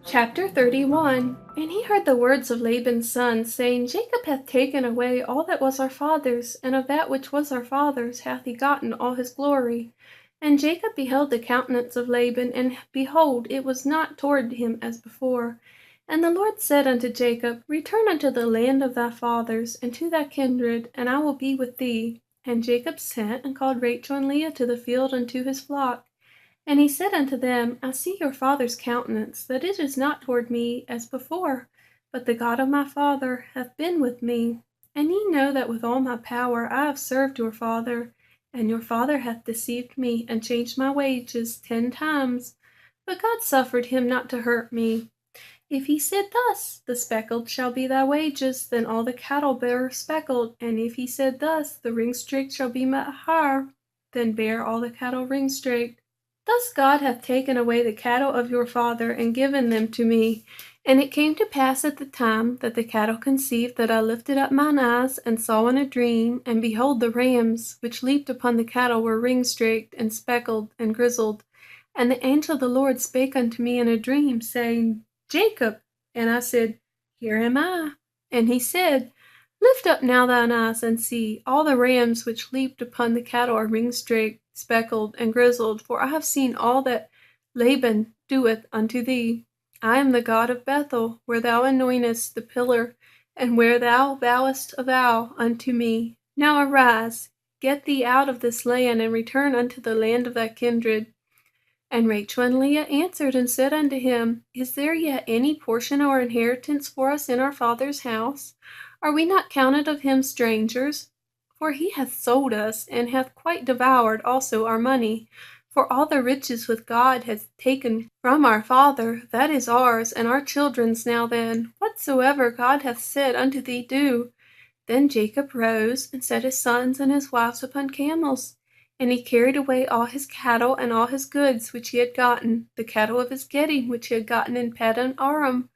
Chapter 31. And he heard the words of Laban's son, saying, Jacob hath taken away all that was our father's, and of that which was our father's hath he gotten all his glory. And Jacob beheld the countenance of Laban, and behold, it was not toward him as before. And the Lord said unto Jacob, Return unto the land of thy fathers, and to thy kindred, and I will be with thee. And Jacob sent and called Rachel and Leah to the field unto his flock. And he said unto them, I see your father's countenance, that it is not toward me as before, but the God of my father hath been with me. And ye know that with all my power I have served your father, and your father hath deceived me, and changed my wages 10 times. But God suffered him not to hurt me. If he said thus, the speckled shall be thy wages, then all the cattle bear speckled. And if he said thus, the ringstraked shall be my hire, then bear all the cattle ringstraked. Thus God hath taken away the cattle of your father, and given them to me. And it came to pass at the time that the cattle conceived, that I lifted up mine eyes, and saw in a dream, and behold, the rams which leaped upon the cattle were ringstraked, and speckled, and grizzled. And the angel of the Lord spake unto me in a dream, saying, Jacob. And I said, Here am I. And he said, Lift up now thine eyes, and see, all the rams which leaped upon the cattle are ringstraked, speckled, and grizzled, for I have seen all that Laban doeth unto thee. I am the God of Bethel, where thou anointest the pillar, and where thou vowest a vow unto me. Now arise, get thee out of this land, and return unto the land of thy kindred. And Rachel and Leah answered and said unto him, Is there yet any portion or inheritance for us in our father's house? Are we not counted of him strangers? For he hath sold us, and hath quite devoured also our money. For all the riches which God hath taken from our father, that is ours, and our children's. Now then, whatsoever God hath said unto thee, do. Then Jacob rose, and set his sons and his wives upon camels. And he carried away all his cattle and all his goods which he had gotten, the cattle of his getting which he had gotten in Paddan Aram,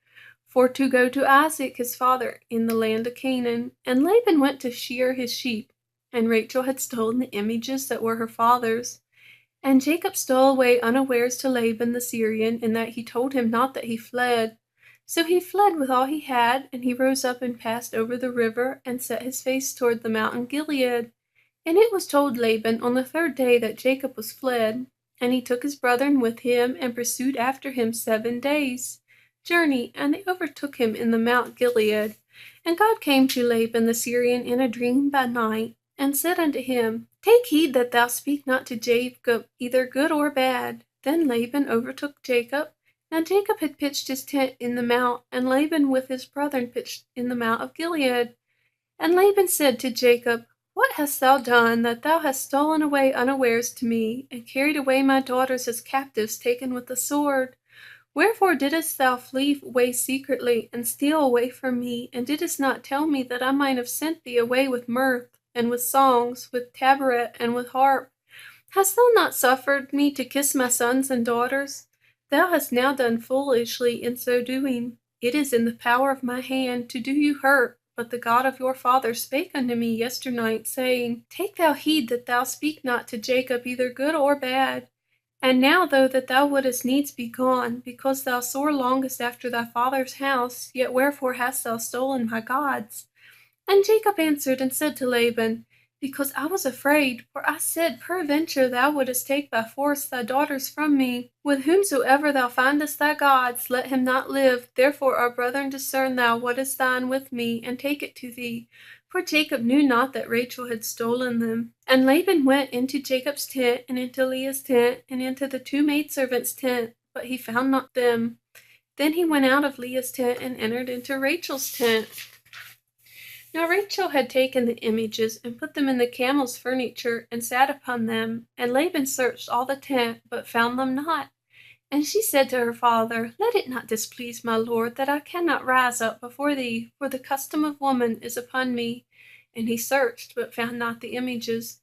for to go to Isaac his father in the land of Canaan. And Laban went to shear his sheep, and Rachel had stolen the images that were her father's. And Jacob stole away unawares to Laban the Syrian, in that he told him not that he fled. So he fled with all he had, and he rose up and passed over the river, and set his face toward the mountain Gilead. And it was told Laban on the 3rd day that Jacob was fled. And he took his brethren with him, and pursued after him 7 days' journey, and they overtook him in the mount Gilead. And God came to Laban the Syrian in a dream by night, and said unto him, Take heed that thou speak not to Jacob either good or bad. Then Laban overtook Jacob. Now Jacob had pitched his tent in the mount, and Laban with his brethren pitched in the mount of Gilead. And Laban said to Jacob, What hast thou done, that thou hast stolen away unawares to me, and carried away my daughters as captives taken with the sword? Wherefore didst thou flee away secretly, and steal away from me, and didst not tell me, that I might have sent thee away with mirth, and with songs, with tabret, and with harp? Hast thou not suffered me to kiss my sons and daughters? Thou hast now done foolishly in so doing. It is in the power of my hand to do you hurt. But the God of your father spake unto me yesternight, saying, Take thou heed that thou speak not to Jacob either good or bad. And now, though that thou wouldest needs be gone, because thou sore longest after thy father's house, yet wherefore hast thou stolen my gods? And Jacob answered and said to Laban, Because I was afraid, for I said, Peradventure thou wouldest take by force thy daughters from me. With whomsoever thou findest thy gods, let him not live. Therefore, our brethren, discern thou what is thine with me, and take it to thee. For Jacob knew not that Rachel had stolen them. And Laban went into Jacob's tent, and into Leah's tent, and into the 2 maidservants' tent, but he found not them. Then he went out of Leah's tent, and entered into Rachel's tent. Now Rachel had taken the images, and put them in the camel's furniture, and sat upon them. And Laban searched all the tent, but found them not. And she said to her father, Let it not displease my lord, that I cannot rise up before thee, for the custom of woman is upon me. And he searched, but found not the images.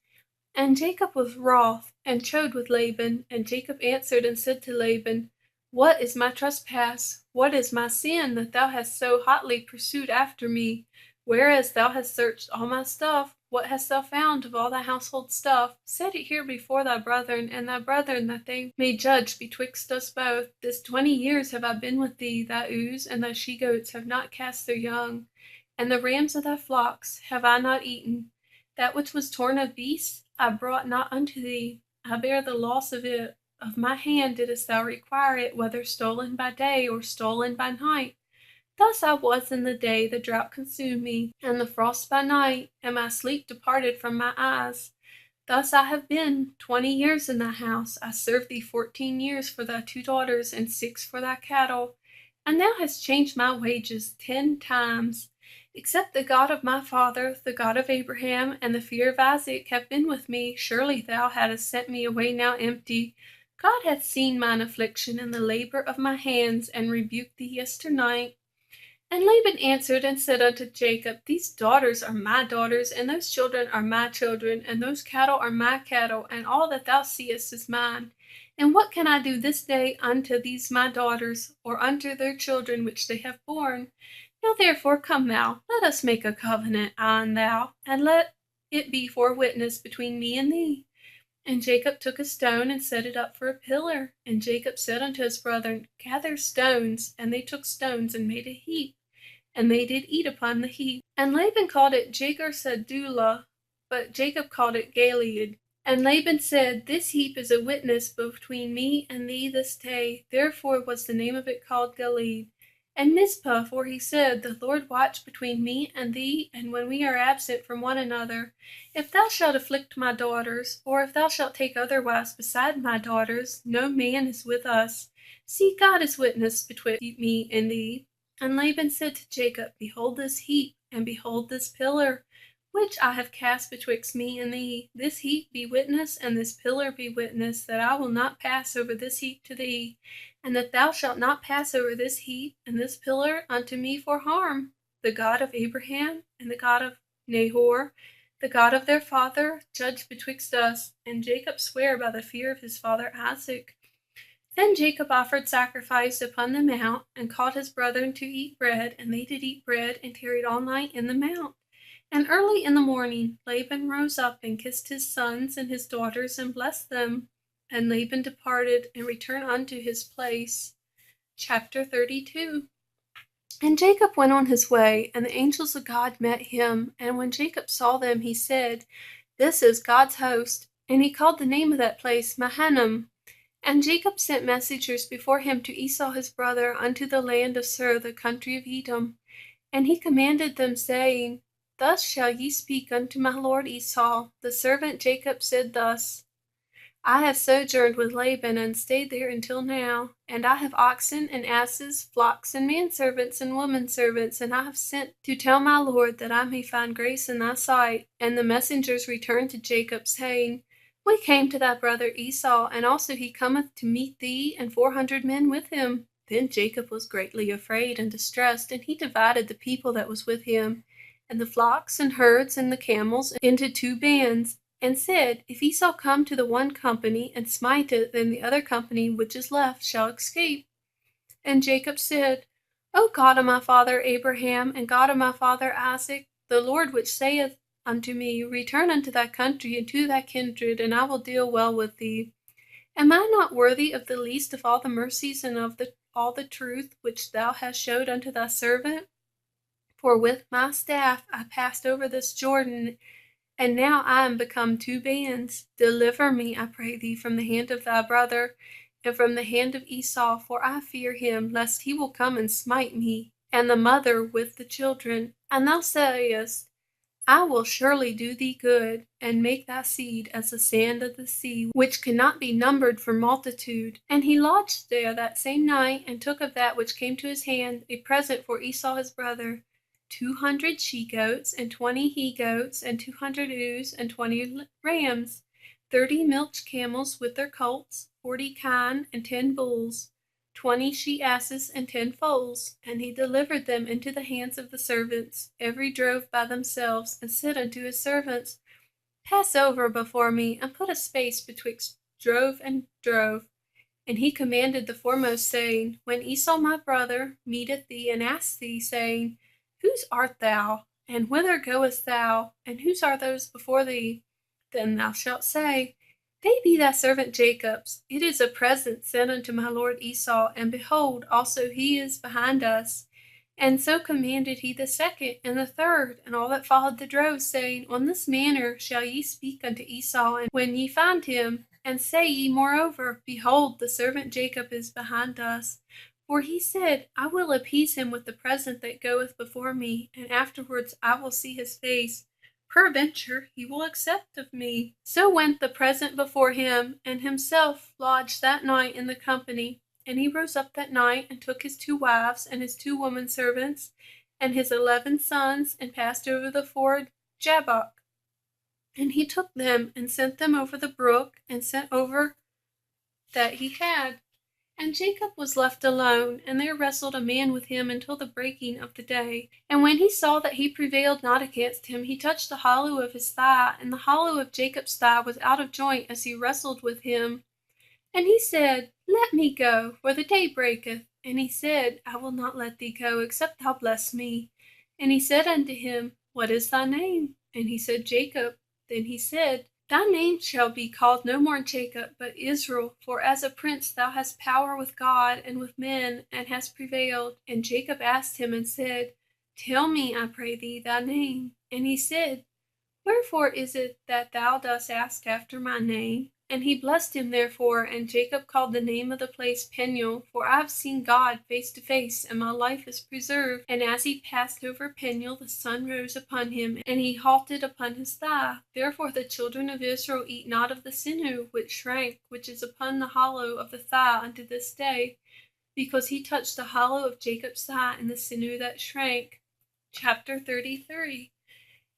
And Jacob was wroth, and chode with Laban. And Jacob answered and said to Laban, What is my trespass? What is my sin, that thou hast so hotly pursued after me? Whereas thou hast searched all my stuff? What hast thou found of all thy household stuff? Set it here before thy brethren, and thy brethren, that they may judge betwixt us both. This 20 years have I been with thee, thy ewes and thy she-goats have not cast their young, and the rams of thy flocks have I not eaten. That which was torn of beasts I brought not unto thee. I bear the loss of it. Of my hand didst thou require it, whether stolen by day or stolen by night. Thus I was in the day, the drought consumed me, and the frost by night, and my sleep departed from my eyes. Thus I have been 20 years in thy house. I served thee 14 years for thy 2 daughters, and 6 for thy cattle. And thou hast changed my wages 10 times. Except the God of my father, the God of Abraham, and the fear of Isaac have been with me, surely thou hadst sent me away now empty. God hath seen mine affliction and the labor of my hands, and rebuked thee yesternight. And Laban answered and said unto Jacob, These daughters are my daughters, and those children are my children, and those cattle are my cattle, and all that thou seest is mine. And what can I do this day unto these my daughters, or unto their children which they have borne? Now therefore come thou, let us make a covenant, I and thou, and let it be for a witness between me and thee. And Jacob took a stone and set it up for a pillar. And Jacob said unto his brethren, Gather stones. And they took stones and made a heap, and they did eat upon the heap. And Laban called it Jegar-sahadutha, but Jacob called it Gilead. And Laban said, This heap is a witness between me and thee this day. Therefore was the name of it called Gilead. And Mizpah, for he said, The Lord watch between me and thee, and when we are absent from one another. If thou shalt afflict my daughters, or if thou shalt take other wives beside my daughters, no man is with us. See, God is witness betwixt me and thee. And Laban said to Jacob, Behold this heap, and behold this pillar, which I have cast betwixt me and thee. This heap be witness, and this pillar be witness, that I will not pass over this heap to thee, and that thou shalt not pass over this heap and this pillar unto me for harm. The God of Abraham and the God of Nahor, the God of their father, judge betwixt us. And Jacob sware by the fear of his father Isaac. Then Jacob offered sacrifice upon the mount, and called his brethren to eat bread, and they did eat bread, and tarried all night in the mount. And early in the morning Laban rose up, and kissed his sons and his daughters, and blessed them. And Laban departed, and returned unto his place. Chapter 32. And Jacob went on his way, and the angels of God met him. And when Jacob saw them, he said, This is God's host. And he called the name of that place Mahanaim. And Jacob sent messengers before him to Esau his brother unto the land of Seir, the country of Edom. And he commanded them, saying, Thus shall ye speak unto my lord Esau. The servant Jacob said thus, I have sojourned with Laban, and stayed there until now. And I have oxen and asses, flocks and manservants and womenservants, and I have sent to tell my lord, that I may find grace in thy sight. And the messengers returned to Jacob, saying, We came to thy brother Esau, and also he cometh to meet thee, and 400 men with him. Then Jacob was greatly afraid and distressed, and he divided the people that was with him, and the flocks and herds and the camels, into 2 bands, and said, If Esau come to the one company, and smite it, then the other company which is left shall escape. And Jacob said, O God of my father Abraham, and God of my father Isaac, the Lord which saith unto me, Return unto thy country and to thy kindred, and I will deal well with thee. Am I not worthy of the least of all the mercies and of all the truth which thou hast showed unto thy servant? For with my staff I passed over this Jordan, and now I am become 2 bands. Deliver me, I pray thee, from the hand of thy brother, and from the hand of Esau, for I fear him, lest he will come and smite me, and the mother with the children. And thou sayest, I will surely do thee good, and make thy seed as the sand of the sea, which cannot be numbered for multitude. And he lodged there that same night, and took of that which came to his hand a present for Esau his brother, 200 she-goats, and 20 he-goats, and 200 ewes, and 20 rams, 30 milch camels with their colts, 40 kine, and 10 bulls, 20 she-asses, and 10 foals. And he delivered them into the hands of the servants, every drove by themselves, and said unto his servants, Pass over before me, and put a space betwixt drove and drove. And he commanded the foremost, saying, When Esau my brother meeteth thee, and asks thee, saying, Whose art thou? And whither goest thou? And whose are those before thee? Then thou shalt say, They be thy servant Jacob's. It is a present sent unto my lord Esau, and behold, also he is behind us. And so commanded he the second and the third, and all that followed the drove, saying, On this manner shall ye speak unto Esau, and when ye find him, and say ye moreover, Behold, the servant Jacob is behind us. For he said, I will appease him with the present that goeth before me, and afterwards I will see his face. Peradventure he will accept of me. So went the present before him, and himself lodged that night in the company. And he rose up that night, and took his 2 wives, and his 2 women servants, and his 11 sons, and passed over the ford Jabbok. And he took them, and sent them over the brook, and sent over that he had. And Jacob was left alone, and there wrestled a man with him until the breaking of the day. And when he saw that he prevailed not against him, he touched the hollow of his thigh, and the hollow of Jacob's thigh was out of joint as he wrestled with him. And he said, Let me go, for the day breaketh. And he said, I will not let thee go, except thou bless me. And he said unto him, What is thy name? And he said, Jacob. Then he said, Thy name shall be called no more Jacob, but Israel, for as a prince thou hast power with God and with men, and hast prevailed. And Jacob asked him and said, Tell me, I pray thee, thy name. And he said, Wherefore is it that thou dost ask after my name? And he blessed him therefore, and Jacob called the name of the place Peniel, for I have seen God face to face, and my life is preserved. And as he passed over Peniel, the sun rose upon him, and he halted upon his thigh. Therefore the children of Israel eat not of the sinew which shrank, which is upon the hollow of the thigh unto this day, because he touched the hollow of Jacob's thigh and the sinew that shrank. Chapter 33.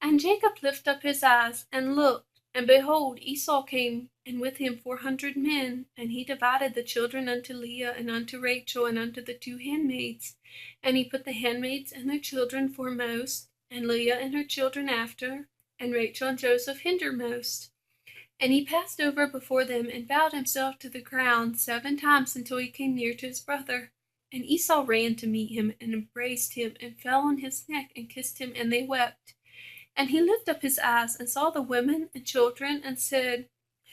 And Jacob lifted up his eyes, and looked, and behold, Esau came, and with him 400 men. And he divided the children unto Leah, and unto Rachel, and unto the 2 handmaids. And he put the handmaids and their children foremost, and Leah and her children after, and Rachel and Joseph hindermost. And he passed over before them, and bowed himself to the ground 7 times until he came near to his brother. And Esau ran to meet him, and embraced him, and fell on his neck, and kissed him, and they wept. And he lifted up his eyes, and saw the women and children, and said,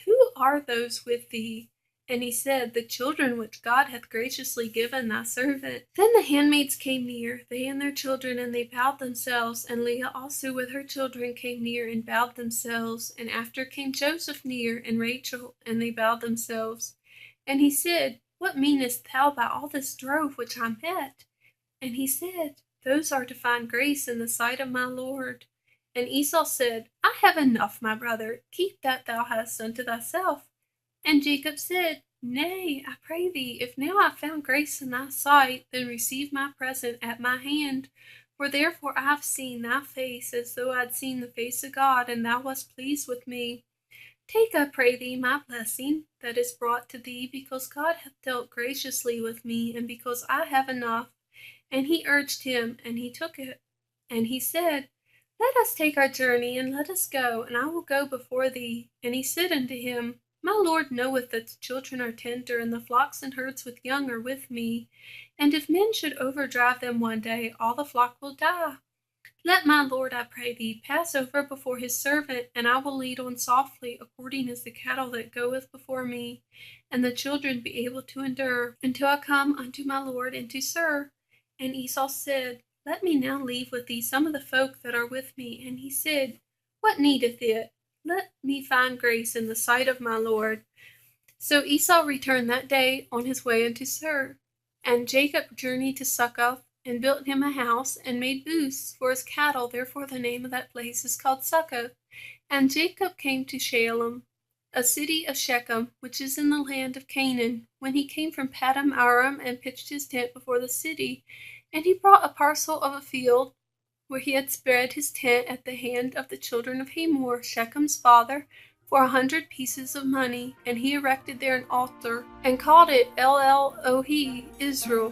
Who are those with thee? And he said, The children which God hath graciously given thy servant. Then the handmaids came near, they and their children, and they bowed themselves. And Leah also with her children came near, and bowed themselves. And after came Joseph near, and Rachel, and they bowed themselves. And he said, What meanest thou by all this drove which I met? And he said, Those are to find grace in the sight of my Lord. And Esau said, I have enough, my brother, keep that thou hast unto thyself. And Jacob said, Nay, I pray thee, if now I have found grace in thy sight, then receive my present at my hand. For therefore I have seen thy face, as though I had seen the face of God, and thou wast pleased with me. Take, I pray thee, my blessing, that is brought to thee, because God hath dealt graciously with me, and because I have enough. And he urged him, and he took it. And he said, Let us take our journey, and let us go, and I will go before thee. And he said unto him, My Lord knoweth that the children are tender, and the flocks and herds with young are with me. And if men should overdrive them one day, all the flock will die. Let my Lord, I pray thee, pass over before his servant, and I will lead on softly, according as the cattle that goeth before me, and the children be able to endure, until I come unto my Lord and to Sir. And Esau said, Let me now leave with thee some of the folk that are with me. And he said, What needeth it? Let me find grace in the sight of my Lord. So Esau returned that day on his way unto Sir. And Jacob journeyed to Succoth, and built him a house, and made booths for his cattle. Therefore the name of that place is called Succoth. And Jacob came to Shalem, a city of Shechem, which is in the land of Canaan, when he came from Paddan Aram, and pitched his tent before the city. And he brought a parcel of a field, where he had spread his tent at the hand of the children of Hamor, Shechem's father, for 100 pieces of money. And he erected there an altar, and called it El Elohe Israel.